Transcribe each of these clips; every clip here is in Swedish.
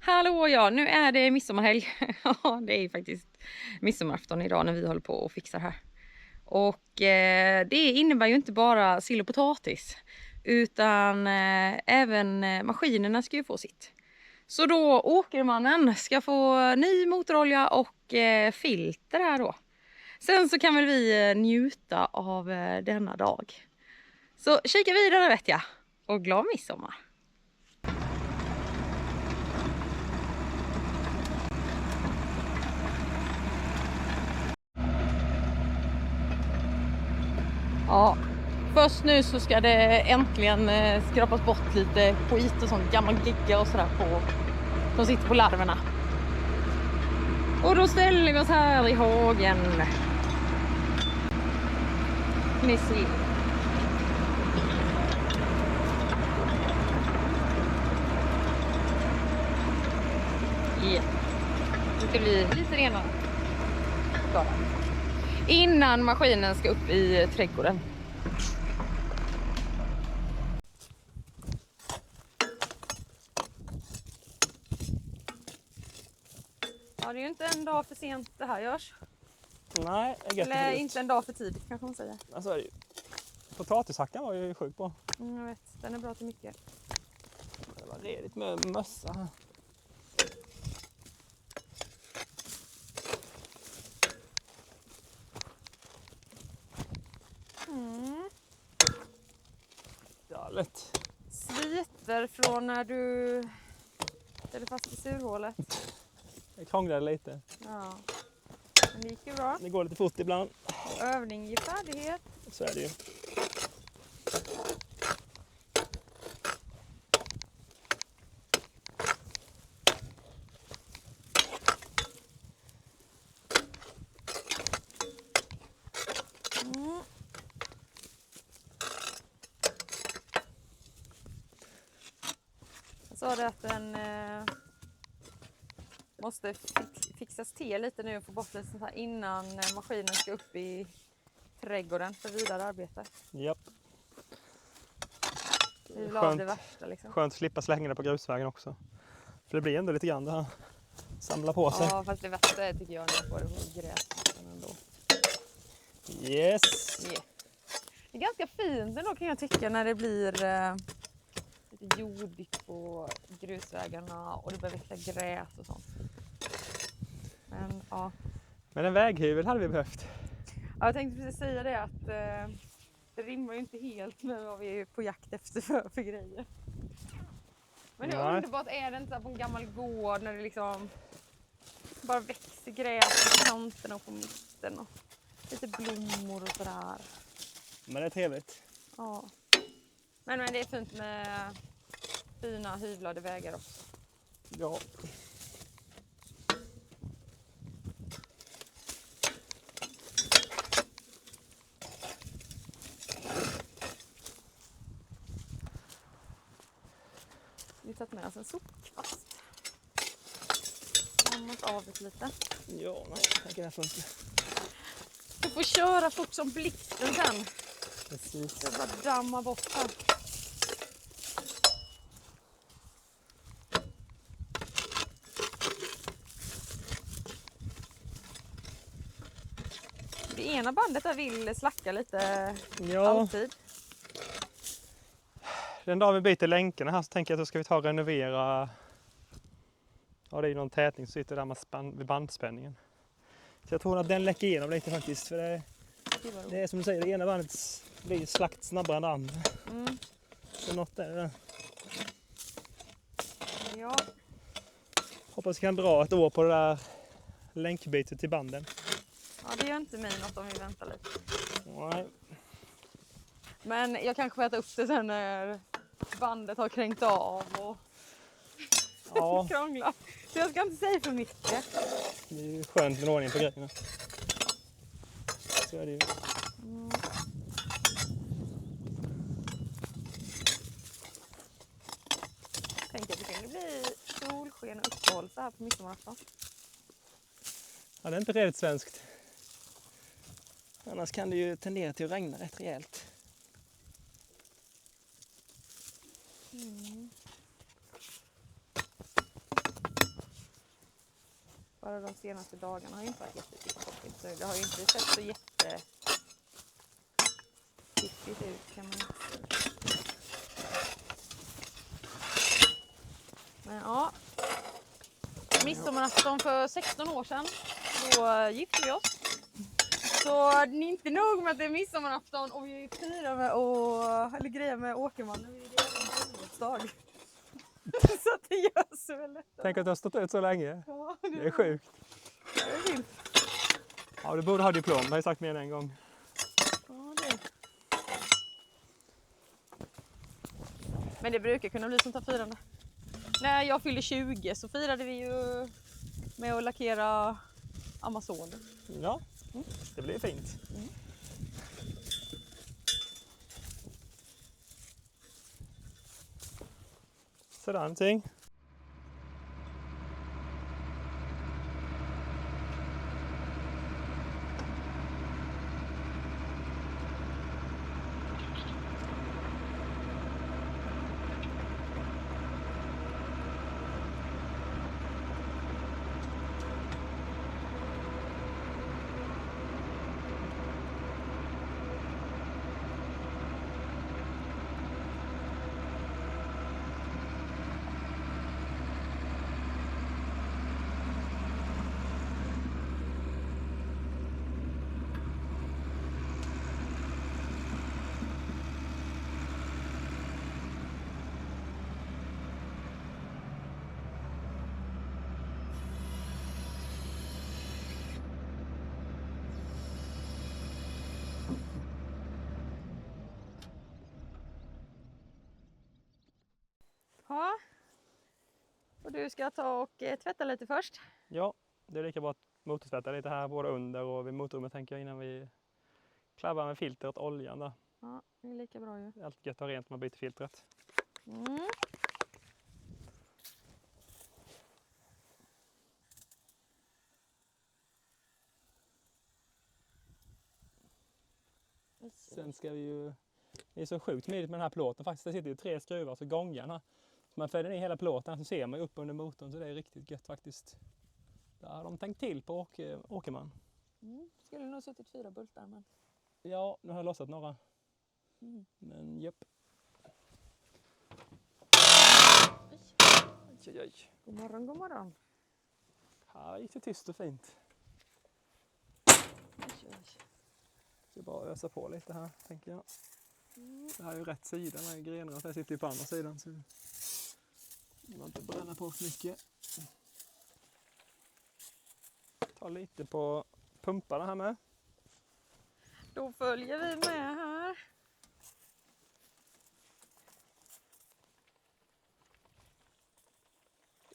Hallå ja, nu är det midsommarhelg. Ja, det är faktiskt midsommarafton idag när vi håller på och fixar här. Och det innebär ju inte bara sill och potatis, utan även maskinerna ska ju få sitt. Så då åkermannen ska få ny motorolja och filter här då. Sen så kan väl vi njuta av denna dag. Så kika vidare vet jag. Och glad midsommar! Ja, först nu så ska det äntligen skrapas bort lite skit och sånt, gammal gegga och sådär som sitter på larverna. Och då ställer vi oss här i hagen. Ni ser. Ja. Det ska bli lite renare. Bara. Innan maskinen ska upp i trädgården. Ja, det är ju inte en dag för sent det här görs. Nej, det är eller inte en dag för tidigt kanske man säger. Alltså, är det ju. Potatishackan var ju sjukt bra. Jag vet, den är bra till mycket. Det var redigt med mössa här. Ja, lätt. Sviter från när du ställde fast i surhålet. Det krånglade lite. Ja, men det gick ju bra. Det går lite fort ibland. Övning ger färdighet. Så är det ju. Jag sa det att den måste fixas till lite nu och få bort lite sånt här innan maskinen ska upp i trädgården för vidare arbete. Japp. Vi vill av det värsta liksom. Skönt att slippa slänga det på grusvägen också. För det blir ändå lite grann det här. Samla på sig. Ja, fast det värsta är tycker jag när jag får det på gräs ändå. Yes. Yeah. Det är ganska fint ändå kan jag tycka när det blir lite jordigt på grusvägarna och det börjar växa gräs och sånt. Men ja. Men en väghyvel hade vi behövt. Ja, jag tänkte precis säga det att det rimmar ju inte helt med vad vi är på jakt efter för grejer. Men det är underbart, är det inte så på en gammal gård när det liksom bara växer gräs på kanterna och på mitten och lite blommor och sådär. Men det är trevligt. Ja. Men det är fint med fina hyvlade vägar också. Ja. Vi har tagit med oss en sopkvast. Dammat av det lite. Ja, nej, jag tänker det här funkar. Du får köra fort som blixten sen. Precis. Det är bara damma bort här. Det ena bandet där vill slacka lite alltid. Den dag vi byter länkarna här så tänker jag att då ska vi ta och renovera. Ja, det är ju någon tätning som sitter där vid bandspänningen. Så jag tror att den läcker igenom lite faktiskt. För det är som du säger, det ena bandet blir slakt snabbare än det andra. Så något är det där. Ja. Hoppas vi kan dra ett år på det där länkbytet till banden. Ja, det gör inte mig något om vi väntar lite. Nej. Men jag kanske får äta upp det sen när bandet har kränkt av och krånglar. Så jag ska inte säga för mycket. Det är ju skönt med ordning på grejerna. Så är det ju. Tänk att det kan bli solsken och uppehåll så här på midsommarafton. Ja, det är inte redigt svenskt. Annars kan det ju tendera till att regna rätt rejält. bara de senaste dagarna har inte varit jättefiffigt. Så det har ju inte sett så jättefiffigt ut kan man säga. Men ja, midsommarafton för 16 år sedan, då gifte vi oss. Så det är inte nog med att det är midsommarafton och vi firar med eller grejer med Åkerman. Vi är dag. Så att det gör så väl lätt. Tänk att du har stått ut så länge. Ja, det är sjukt. Det är fint. Ja, du borde ha diplom, det har jag sagt mer än en gång. Ja, det. Men det brukar kunna bli sånt här firande. När jag fyllde 20 så firade vi ju med att lackera Amazonen. Ja, det blir fint. Sådär någonting. Ja. Och du ska ta och tvätta lite först. Ja, det är lika bra att motortvätta lite här både under och vid motorrummet tänker jag innan vi klabbar med filtret och oljan där. Ja, det är lika bra ju. Allt gött att ha rent när man byter filtret. Mm. Sen ska vi ju, det är så sjukt smidigt med den här plåten faktiskt, det sitter ju 3 skruvar så gångarna. Så man fäller ner hela plåten så ser man upp under motorn så det är riktigt gött faktiskt. Där har de tänkt till på Åkerman. Skulle nog suttit 4 bultar men. Ja, nu har jag lossat några. Men japp. Oj, oj. God morgon, god morgon. Här gick det tyst och fint. Ska bara ösa på lite här tänker jag. Det här är ju rätt sida med grenarna, jag sitter ju på andra sidan så man inte bränna på för mycket. Ta lite på pumparna här med. Då följer vi med här.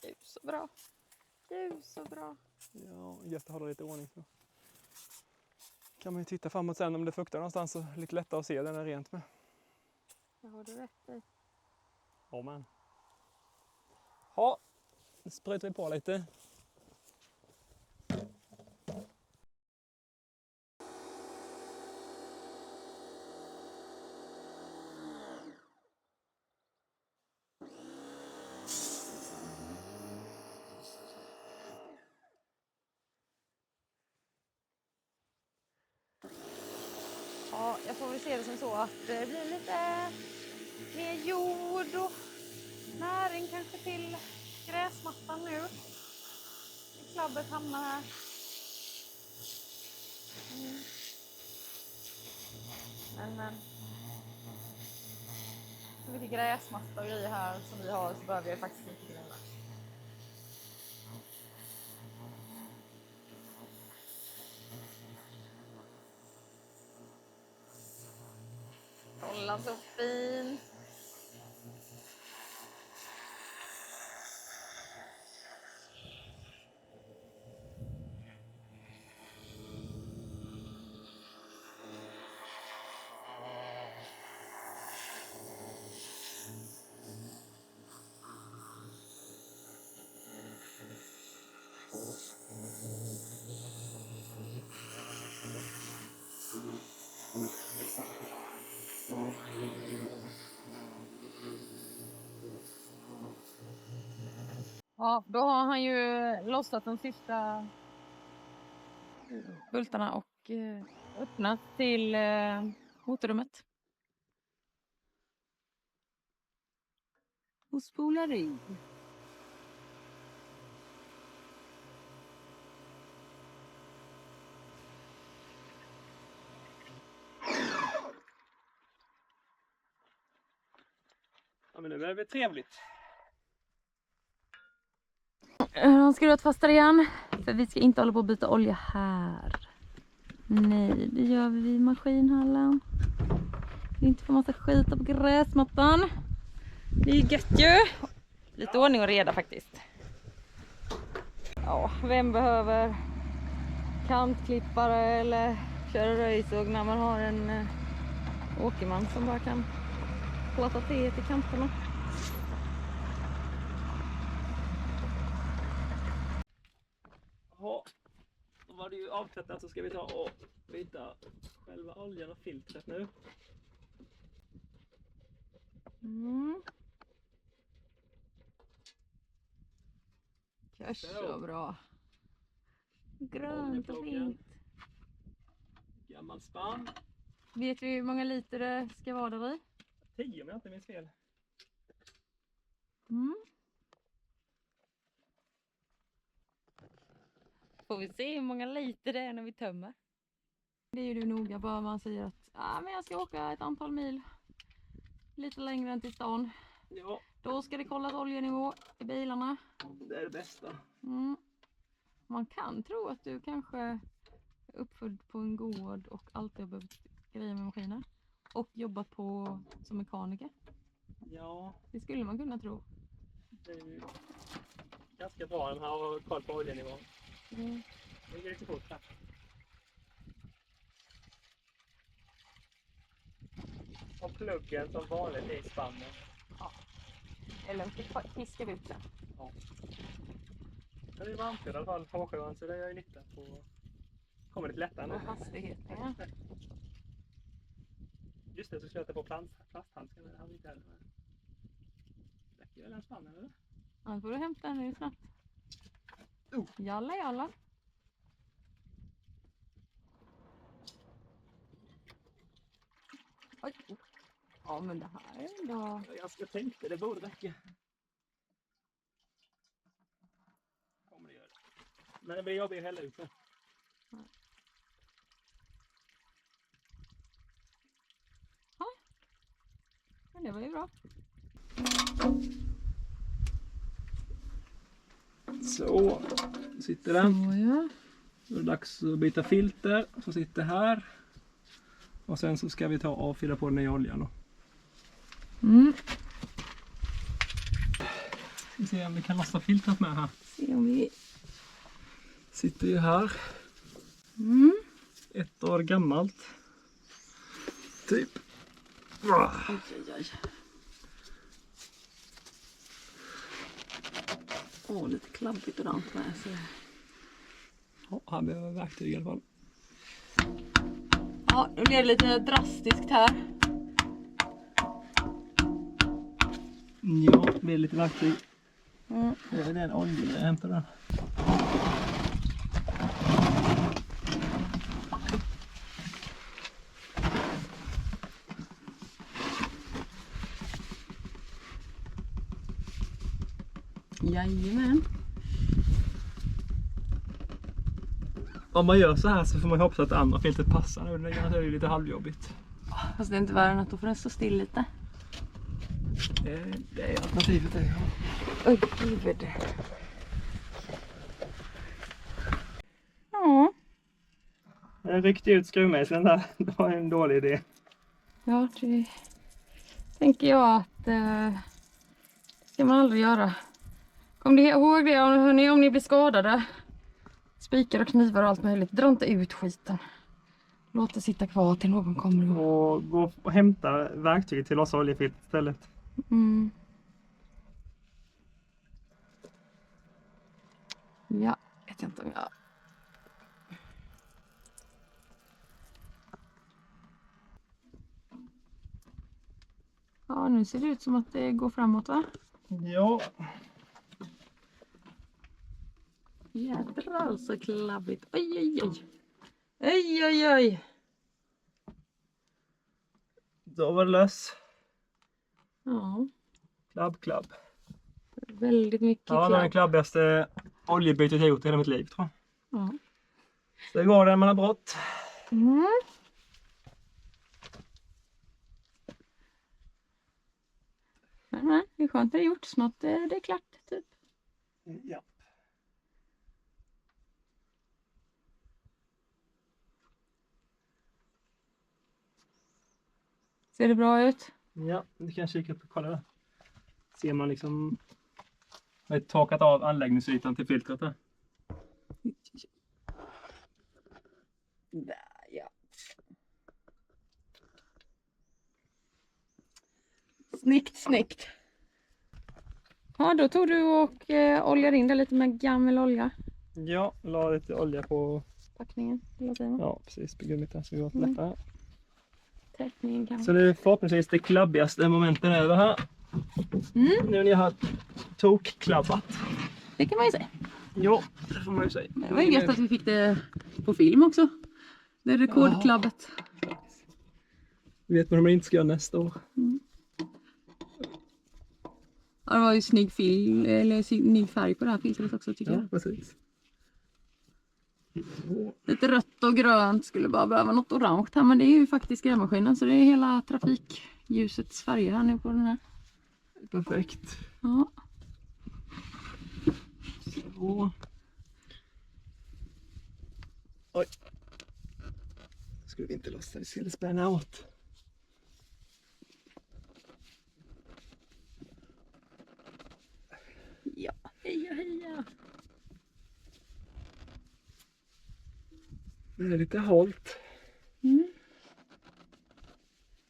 Gud så bra. Gud så bra. Ja, gött att hålla lite ordning så. Kan man ju titta framåt sen om det fuktar någonstans så lite lättare att se den är rent med. Det har du rätt i. Ja men. Ja, nu sprutar vi på lite. Ja, jag får väl se det som så att det blir lite mer jord och näring kanske till gräsmattan nu. Klabbet hamnar här. Men så mycket gräsmatta och grejer här som vi har så behöver jag faktiskt inte gräva. Kolla så fin. Ja, då har han ju lossat de sista bultarna och öppnat till motorrummet. Och spolar i. Ja, men nu börjar det bli trevligt. Han ska skruvat fast där igen. För vi ska inte hålla på att byta olja här. Nej, det gör vi i maskinhallen. Vi inte får massa skit på gräsmattan. Det är ju gött ju. Lite ordning och reda faktiskt. Ja, vem behöver kantklippare eller köra röjsåg när man har en åkerman som bara kan platta till kanterna. Ja, då var det ju avtvättat, så ska vi ta och byta själva oljan och filtret nu. Körs så bra. Grönt och fint. Gammal spann. Vet vi hur många liter det ska vara där i? 10 om jag inte minns fel. Får vi se hur många liter det är när vi tömmer. Det är ju du noga, bara man säger att men jag ska åka ett antal mil lite längre än till stan. Ja. Då ska det kollas oljenivå i bilarna. Det är det bästa. Man kan tro att du kanske är uppfödd på en gård och alltid har behövt grejer med maskiner. Och jobbat på som mekaniker. Ja. Det skulle man kunna tro. Det är ju ganska bra när man har koll på oljenivån. Det är lite fort här. Och pluggen som vanligt i spannen. Ja. Eller fiskar vi ut den. Ja. Det är varmt i alla fall på sjön, så det gör ju nytta på. Kommer lite lättare nu. Och hastigheten. Ja. Just det, så ska jag ta på plasthandsken. Det har vi inte heller med. Räcker väl den spannen eller? Annars får du hämta den nu snabbt. Jalla jalla. Oj. Ja, men det här är ändå... Jag tänkte det borde räcka. Kommer det göra. Men det blir jobbigt att hälla ut det. Ja. Men det var ju bra. Så, sitter den. Ja. Då är det dags att byta filter som sitter här. Och sen så ska vi ta och fylla på den nya oljan då. Vi ser om vi kan lossa filtret med här. Se om vi... Sitter ju här. 1 år gammalt. Typ. Oj. Lite klabbigt och dant med sig. Ja, han behöver verktyg i alla fall. Ja, nu blir det lite drastiskt här. Ja, det blir lite verktyg. Det är den oljan jag hämtar den. Jajamän. Om man gör så här så får man hoppas att det andra filtret passar. Det är ju lite halvjobbigt. Fast det är inte värre än att då får den stå still lite. Det är alternativet det. Oj, gud. Ja. Jag ryckte ut skruvmejseln där. Det var en dålig idé. Ja, det tänker jag att det ska man aldrig göra. Kom ni ihåg det, hörni, om ni blir skadade. Spikar och knivar och allt möjligt. Dra inte ut skiten. Låt det sitta kvar till någon kommer. Och gå och hämta verktyget till lossa oljefiltret istället. Ja, vet inte om jag... Ja, nu ser det ut som att det går framåt, va? Ja. Jädrar så klabbigt. Oj, oj, oj. Oj, oj, oj. Då var det lös. Ja, Klabb. väldigt mycket Ja, det var den klabb. klabbigaste oljebytet jag gjort i hela mitt liv, tror jag. Ja. Så det går det när man har brått. Mm. Men det är skönt det är gjort. Snart är det klart, typ. Ja. Ser det bra ut? Ja, du kan kika upp och kolla där. Ser man liksom... Jag har torkat av anläggningsytan till filtret där. Där, ja. Snyggt. Ja, då tog du och oljade in det lite med gammal olja. Ja, la lite olja på... Packningen, eller vad säger man? Ja, precis. På gummit där så det går Mm. lättare. Täckningen kan Så det är förhoppningsvis det klabbigaste momenten över här. Mm. Nu när jag har tokklabbat. Det kan man ju säga. Ja, det får man ju säga. Det var ju gött att vi fick det på film också. Det är rekordklabbet. Vet man hur man inte ska göra nästa år. Ja, det var ju snygg färg på det här filtret också tycker jag. Ja, precis. Lite rött och grönt, skulle bara behöva något orange här, men det är ju faktiskt grävmaskinen så det är hela trafikljusets färger här nu på den här. Perfekt. Ja. Så. Oj. Skulle vi inte lossa, vi skulle spänna åt. Ja, heja. Det är lite halt. Mm.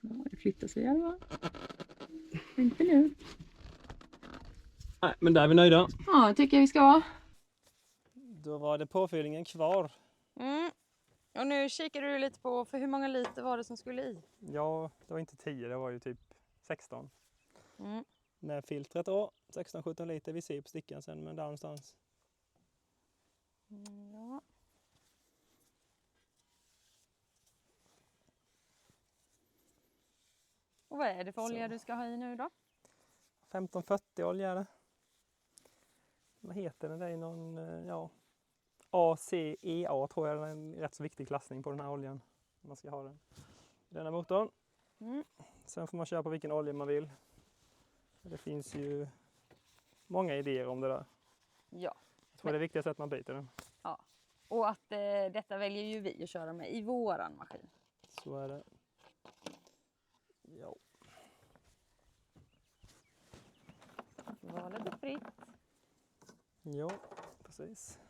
Ja, det flyttar sig i alla fall. Inte nu. Nej, men där är vi nöjda. Ja, det tycker jag vi ska vara. Då var det påfyllningen kvar. Mm. Och nu kikar du lite på för hur många liter var det som skulle i? Ja, det var inte 10, det var ju typ 16. Mm. Med filtret då, 16-17 liter. Vi ser på stickan sen, men där någonstans. Ja. Och vad är det för olja du ska ha i nu då? 1540 olja är det. Vad heter den? Det är någon, ja, ACEA tror jag, är en rätt så viktig klassning på den här oljan. Man ska ha den. Denna motorn. Mm. Sen får man köra på vilken olja man vill. Det finns ju många idéer om det där. Ja. Jag tror det är viktigast att man byter den. Ja. Och att detta väljer ju vi att köra med i våran maskin. Så är det. Ja. Valet är fritt. Ja, precis.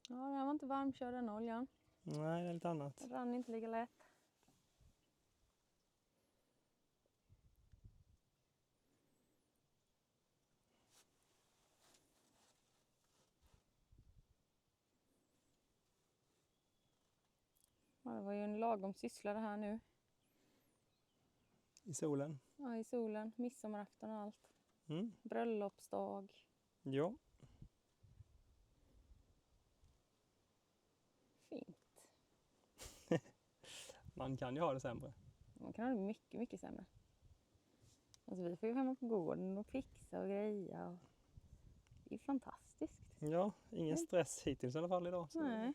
Ja, den här var inte varmkörd den oljan. Nej, det är lite annat. Den rann inte lika lätt. Ja, det var ju en lagom syssla det här nu. I solen. Ja, i solen, midsommarafton och allt. Mm. Bröllopsdag. Ja. Fint. Man kan ju ha det sämre. Man kan ha det mycket, mycket sämre. Alltså vi får ju hemma på gården och fixa och greja. Och det är fantastiskt. Ja, ingen stress hittills i alla fall idag. Så Nej.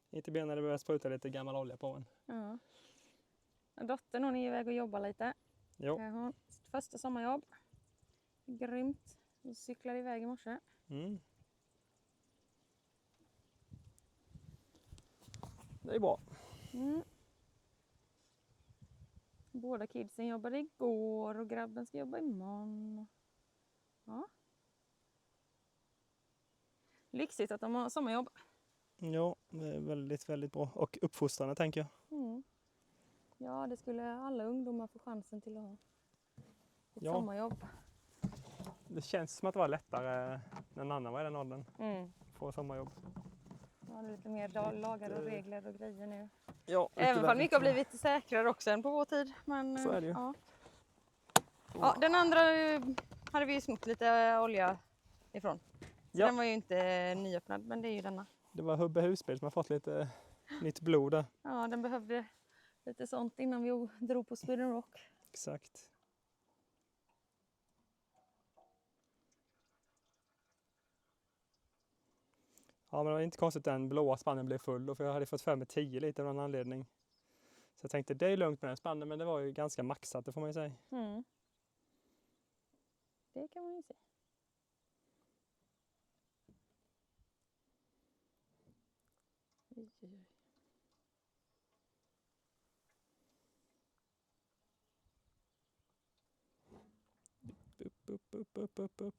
inte ben när det börjar spruta lite gammal olja på en. Ja. Dottern hon är iväg och jobbar lite. Jo. Hon första sommarjobb. Grymt. Hon cyklade iväg i morse. Mm. Det är bra. Mm. Båda kidsen jobbade igår och grabben ska jobba imorgon. Ja. Lyxigt att de har sommarjobb. Ja, det är väldigt, väldigt bra. Och uppfostrande tänker jag. Mm. Ja, det skulle alla ungdomar få chansen till att ha ett Ja. sommarjobb. Det känns som att det var lättare när Nanna var i den åldern. Mm. Få sommarjobb. Ja, det är lite mer lagar och regler och grejer nu. Ja, Även om mycket har blivit säkrare också än på vår tid. Men, så är det ju. Ja. Ja, den andra hade vi ju snott lite olja ifrån. Så Ja. den var ju inte nyöppnad, men det är ju denna. Det var Hubbe Husbil som har fått lite nytt blod där. Ja, den behövde lite sånt innan vi drog på Sweden Rock. Exakt. Ja, men det var inte konstigt att den blåa spannen blev full då, för jag hade fått för mig 10 liter av någon anledning. Så jag tänkte det är lugnt med den spannen, men det var ju ganska maxat, det får man ju säga. Mm. Det kan man ju se. Oj, oj, oj.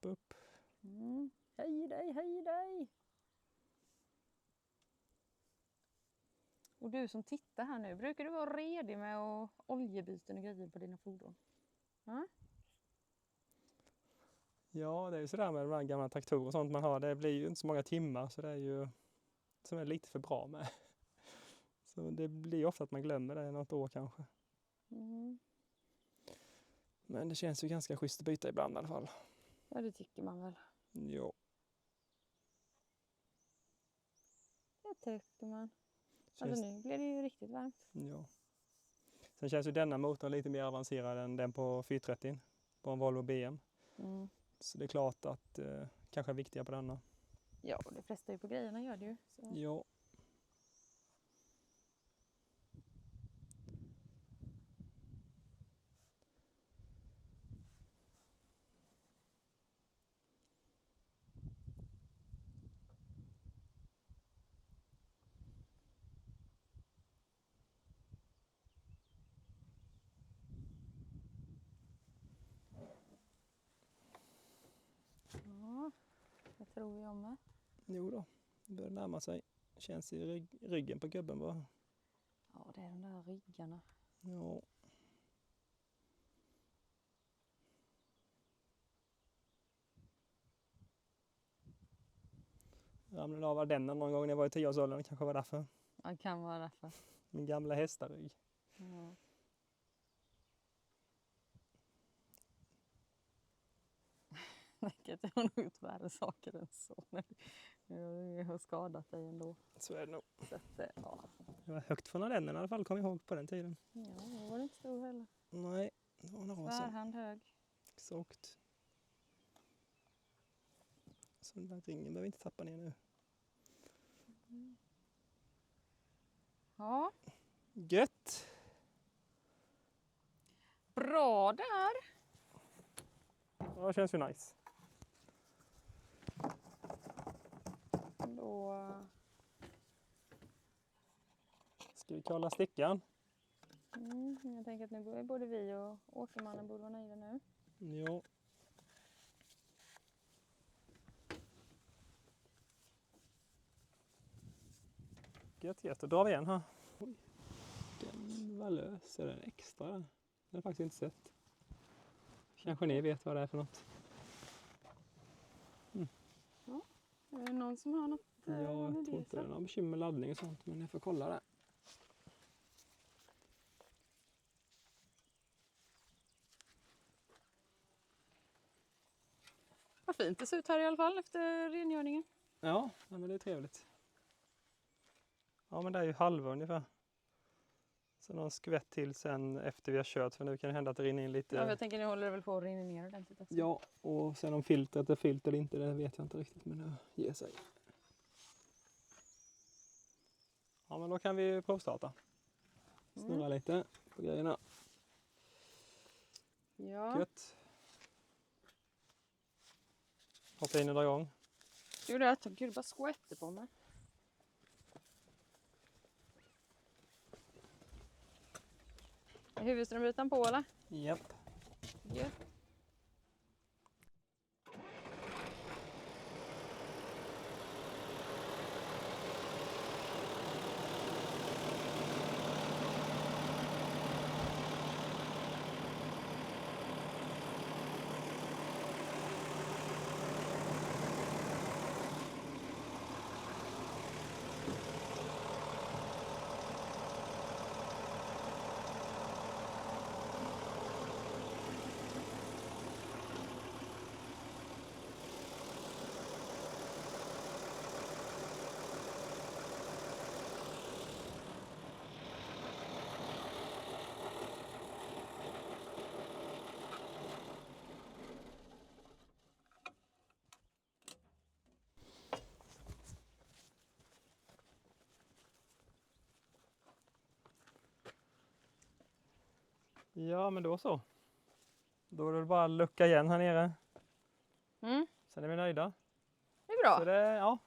Upp. Mm. Hej dig, hej dig! Och du som tittar här nu, brukar du vara redo med oljebyten och grejer på dina fordon? Ja? Ja, det är ju sådär med de här gamla traktorer och sånt man har. Det blir ju inte så många timmar, så det är ju som är lite för bra med. Så det blir ju ofta att man glömmer det något år kanske. Mm. Men det känns ju ganska schysst att byta ibland i alla fall. Ja, det tycker man väl. Jo. Det tycker man. Alltså nu blir det ju riktigt varmt. Ja. Sen känns ju denna motorn lite mer avancerad än den på 430 på en Volvo BM. Mm. Så det är klart att kanske är viktigare på denna. Ja, och det flesta är på grejerna gör det ju. Så. Ja. Ja, det tror vi om det. Jo då, det börjar närma sig. Känns i ryggen på gubben bara. Ja, det är de där ryggarna. Ja. Ramlade av ardennen någon gång när jag var i 10-årsåldern, kanske var därför. Ja, det kan vara därför. Min gamla hästarygg. Ja. Jag har nog gjort värre saker än så. Jag har skadat dig ändå. Så är det nog. Så att, ja. Det var högt från ardennen i alla fall, kom jag ihåg på den tiden. Ja, då var det inte stor heller. Nej, det var några år sedan. Tvärhand hög. Exakt. Så den där ringen behöver vi inte tappa ner nu. Mm. Ja. Gött! Bra där! Ja, det känns ju nice. Då... Ska vi kolla stickan? Jag tänker att nu borde både vi och åkermannen borde vara nöjda nu. Ja. Gött, då drar vi igen här. Oj. Den var lös, är den extra den? Den har jag faktiskt inte sett. Kanske ni vet vad det är för något. Ja, är det någon som har något? Ja, jag tror inte det är någon bekymmer med laddning och sånt, men jag får kolla det. Vad fint det ser ut här i alla fall efter rengöringen. Ja, men det är trevligt. Ja, men det är ju halva ungefär. Så någon skvätt till sen efter vi har kört, för nu kan det hända att det rinner in lite. Ja, jag tänker nu håller det väl på att rinna ner ordentligt också. Ja, och sen om filtret är filter eller inte, det vet jag inte riktigt, men det ger sig. Ja, men då kan vi provstarta. Snurra lite på grejerna. Ja. Gött. Hoppa in och dra igång. Jo, det är att gud bara skvätter på mig. Är huvudströmbrytaren på eller? Japp. Ja. Ja, men då så. Då är det bara att lucka igen här nere. Mm, Sen är vi nöjda. det är bra. Så det är, ja.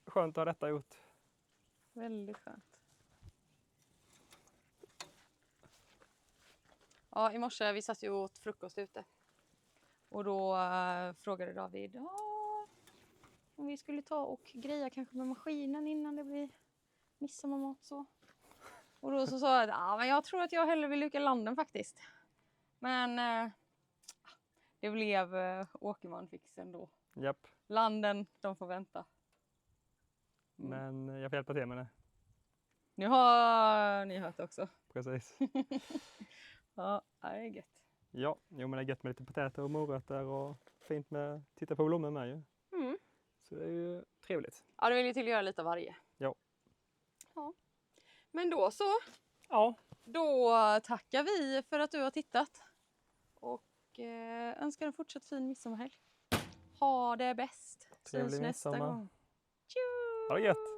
Skönt att ha detta gjort. Väldigt skönt. Ja, i morse vi satt ju och åt frukost ute. Och då frågade David om vi skulle ta och greja kanske med maskinen innan det blir midsommarmat så. Och då så sa jag att men jag tror att jag hellre vill luka landen faktiskt. Men det blev Åkerman-fix ändå. Japp. Landen, de får vänta. Men jag får hjälpa till med det. Nu har ni hört också. Precis. Ja, det är gött. Ja, jo, men det är gött med lite potäter och morötter och fint med titta på blommor med ju. Mm. Så det är ju trevligt. Ja, det vill ju till att göra lite av varje. Ja. Ja. Men då så. Ja. Då tackar vi för att du har tittat. Och önskar en fortsatt fin midsommarhelg. Ha det bäst. Trevlig Syns nästa midsommar. gång. Tjo! Ha det gött!